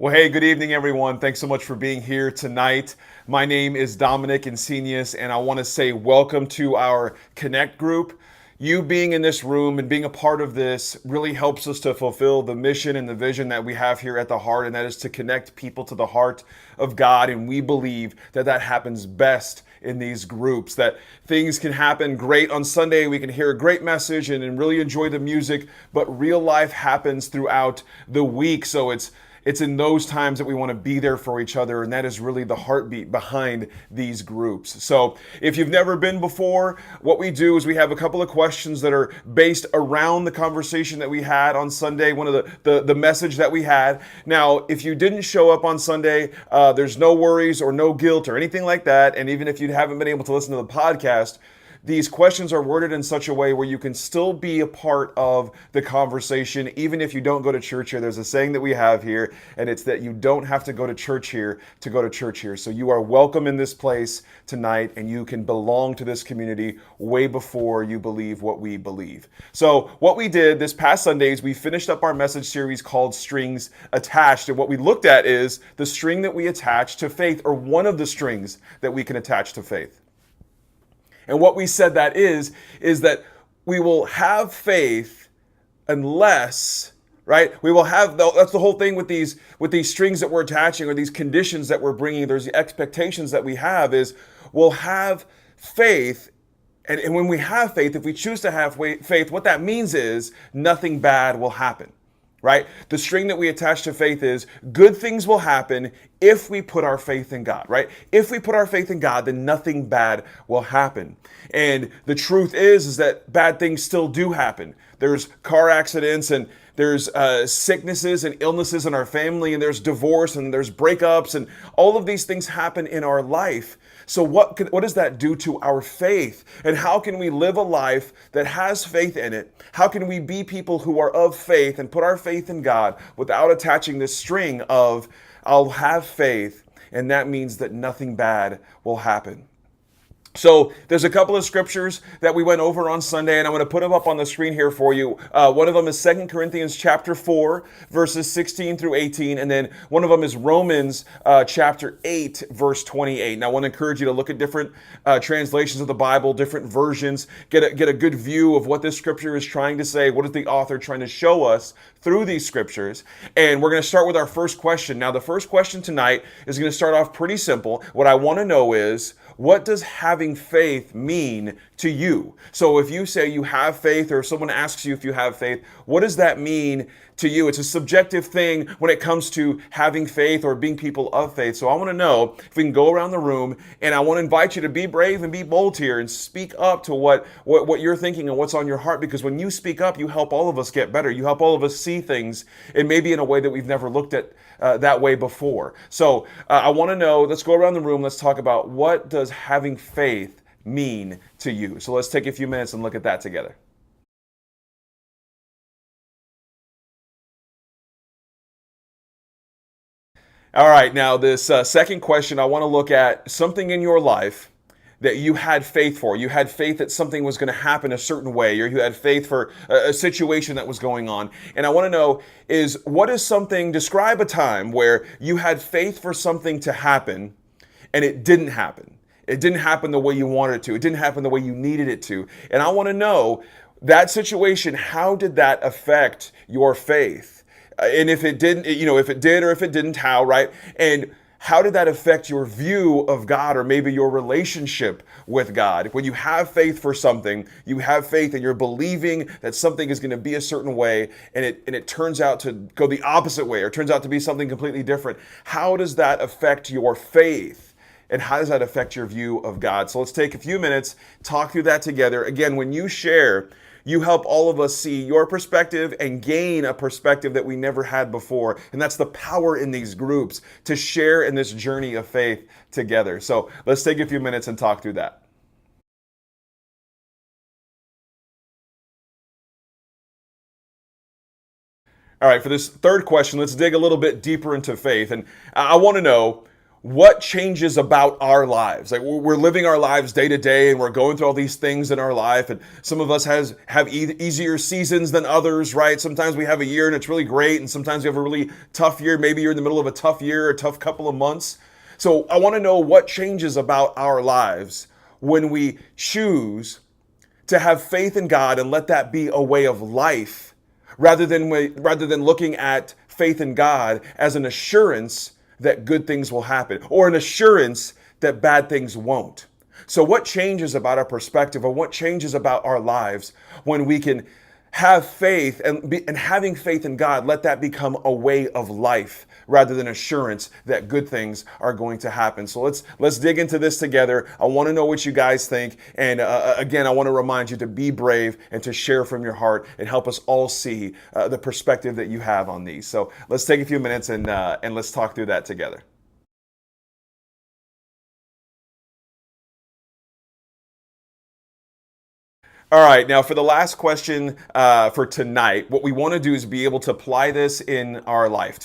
Well, hey, good evening, everyone. Thanks so much for being here tonight. My name is Dominic Insenius, and I want to say welcome to our Connect group. You being in this room and being a part of this really helps us to fulfill the mission and the vision that we have here at the Heart, and that is to connect people to the heart of God. And we believe that that happens best in these groups, that things can happen great on Sunday. We can hear a great message and really enjoy the music, but real life happens throughout the week. So it's in those times that we want to be there for each other, and that is really the heartbeat behind these groups. So if you've never been before, what we do is we have a couple of questions that are based around the conversation that we had on Sunday, one of the message that we had. Now, if you didn't show up on Sunday, there's no worries or no guilt or anything like that. And even if you haven't been able to listen to the podcast, these questions are worded in such a way where you can still be a part of the conversation, even if you don't go to church here. There's a saying that we have here, and it's that you don't have to go to church here to go to church here. So you are welcome in this place tonight, and you can belong to this community way before you believe what we believe. So what we did this past Sunday is we finished up our message series called Strings Attached. And what we looked at is the string that we attach to faith, or one of the strings that we can attach to faith. And what we said that is that we will have faith unless, right? We will have, that's the whole thing with these strings that we're attaching, or these conditions that we're bringing. There's the expectations that we have is we'll have faith. And when we have faith, if we choose to have faith, what that means is nothing bad will happen. Right? The string that we attach to faith is good things will happen if we put our faith in God, right? If we put our faith in God, then nothing bad will happen. And the truth is that bad things still do happen. There's car accidents, and there's sicknesses and illnesses in our family, and there's divorce, and there's breakups, and all of these things happen in our life. So what does that do to our faith? And how can we live a life that has faith in it? How can we be people who are of faith and put our faith in God without attaching this string of, I'll have faith, and that means that nothing bad will happen? So there's a couple of scriptures that we went over on Sunday, and I'm going to put them up on the screen here for you. One of them is 2 Corinthians chapter 4, verses 16 through 18, and then one of them is Romans chapter 8, verse 28. Now I want to encourage you to look at different translations of the Bible, different versions, get a good view of what this scripture is trying to say. What is the author trying to show us through these scriptures? And we're going to start with our first question. Now the first question tonight is going to start off pretty simple. What I want to know is, what does having faith mean to you? So if you say you have faith, or if someone asks you if you have faith, what does that mean to you? It's a subjective thing when it comes to having faith or being people of faith. So I want to know if we can go around the room, and I want to invite you to be brave and be bold here and speak up to what you're thinking and what's on your heart, because when you speak up, you help all of us get better. You help all of us see things, and maybe in a way that we've never looked at that way before. So I want to know, let's go around the room. Let's talk about, what does having faith mean to you? So let's take a few minutes and look at that together. All right, now this second question, I want to look at something in your life that you had faith for. You had faith that something was going to happen a certain way, or you had faith for a situation that was going on. And I want to know is, what is something, describe a time where you had faith for something to happen and it didn't happen. It didn't happen the way you wanted it to. It didn't happen the way you needed it to. And I want to know, that situation, how did that affect your faith? And if it didn't, if it did or if it didn't, how, right? And how did that affect your view of God, or maybe your relationship with God? When you have faith for something, you have faith and you're believing that something is going to be a certain way, and it turns out to go the opposite way, or turns out to be something completely different. How does that affect your faith? And how does that affect your view of God? So let's take a few minutes, talk through that together. Again, when you share, you help all of us see your perspective and gain a perspective that we never had before. And that's the power in these groups, to share in this journey of faith together. So let's take a few minutes and talk through that. All right, for this third question, let's dig a little bit deeper into faith. And I want to know, what changes about our lives. Like we're living our lives day to day and we're going through all these things in our life, and some of us have easier seasons than others, right? Sometimes we have a year and it's really great, and sometimes we have a really tough year. Maybe you're in the middle of a tough year, a tough couple of months. So I want to know what changes about our lives when we choose to have faith in God and let that be a way of life, rather than looking at faith in God as an assurance that good things will happen or an assurance that bad things won't. So what changes about our perspective, or what changes about our lives when we can have faith and having faith in God, let that become a way of life rather than assurance that good things are going to happen. So let's dig into this together. I want to know what you guys think. And again, I want to remind you to be brave and to share from your heart and help us all see the perspective that you have on these. So let's take a few minutes and let's talk through that together. All right, now for the last question for tonight, what we want to do is be able to apply this in our life,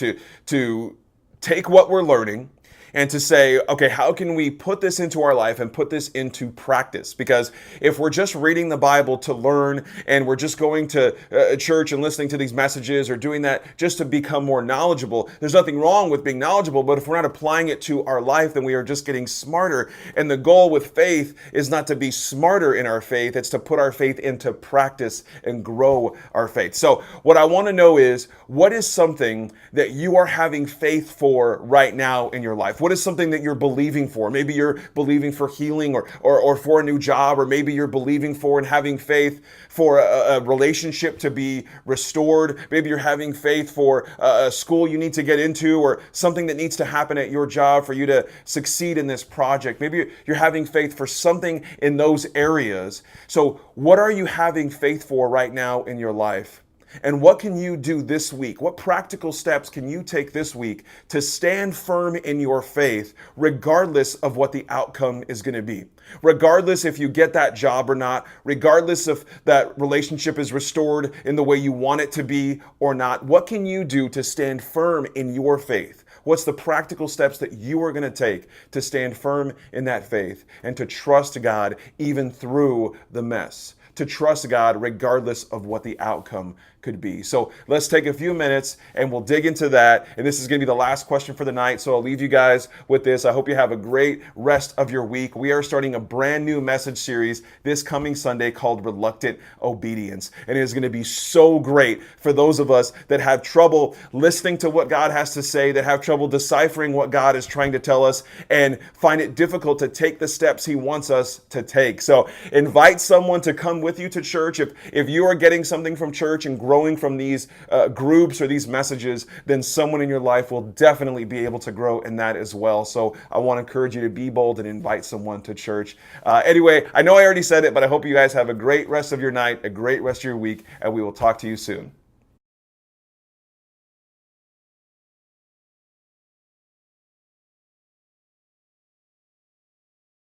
to take what we're learning and to say, okay, how can we put this into our life and put this into practice? Because if we're just reading the Bible to learn, and we're just going to church and listening to these messages or doing that just to become more knowledgeable, there's nothing wrong with being knowledgeable, but if we're not applying it to our life, then we are just getting smarter. And the goal with faith is not to be smarter in our faith, it's to put our faith into practice and grow our faith. So what I want to know is, what is something that you are having faith for right now in your life? What is something that you're believing for? Maybe you're believing for healing or for a new job, or maybe you're believing for and having faith for a relationship to be restored. Maybe you're having faith for a school you need to get into, or something that needs to happen at your job for you to succeed in this project. Maybe you're having faith for something in those areas. So what are you having faith for right now in your life? And what can you do this week? What practical steps can you take this week to stand firm in your faith, regardless of what the outcome is going to be? Regardless if you get that job or not, regardless if that relationship is restored in the way you want it to be or not, what can you do to stand firm in your faith? What's the practical steps that you are going to take to stand firm in that faith and to trust God even through the mess? To trust God regardless of what the outcome could be. So let's take a few minutes and we'll dig into that. And this is going to be the last question for the night. So I'll leave you guys with this. I hope you have a great rest of your week. We are starting a brand new message series this coming Sunday called Reluctant Obedience. And it is going to be so great for those of us that have trouble listening to what God has to say, that have trouble deciphering what God is trying to tell us, and find it difficult to take the steps He wants us to take. So invite someone to come with you to church. If you are getting something from church and growing from these groups or these messages, then someone in your life will definitely be able to grow in that as well. So I want to encourage you to be bold and invite someone to church. Anyway, I know I already said it, but I hope you guys have a great rest of your night, a great rest of your week, and we will talk to you soon.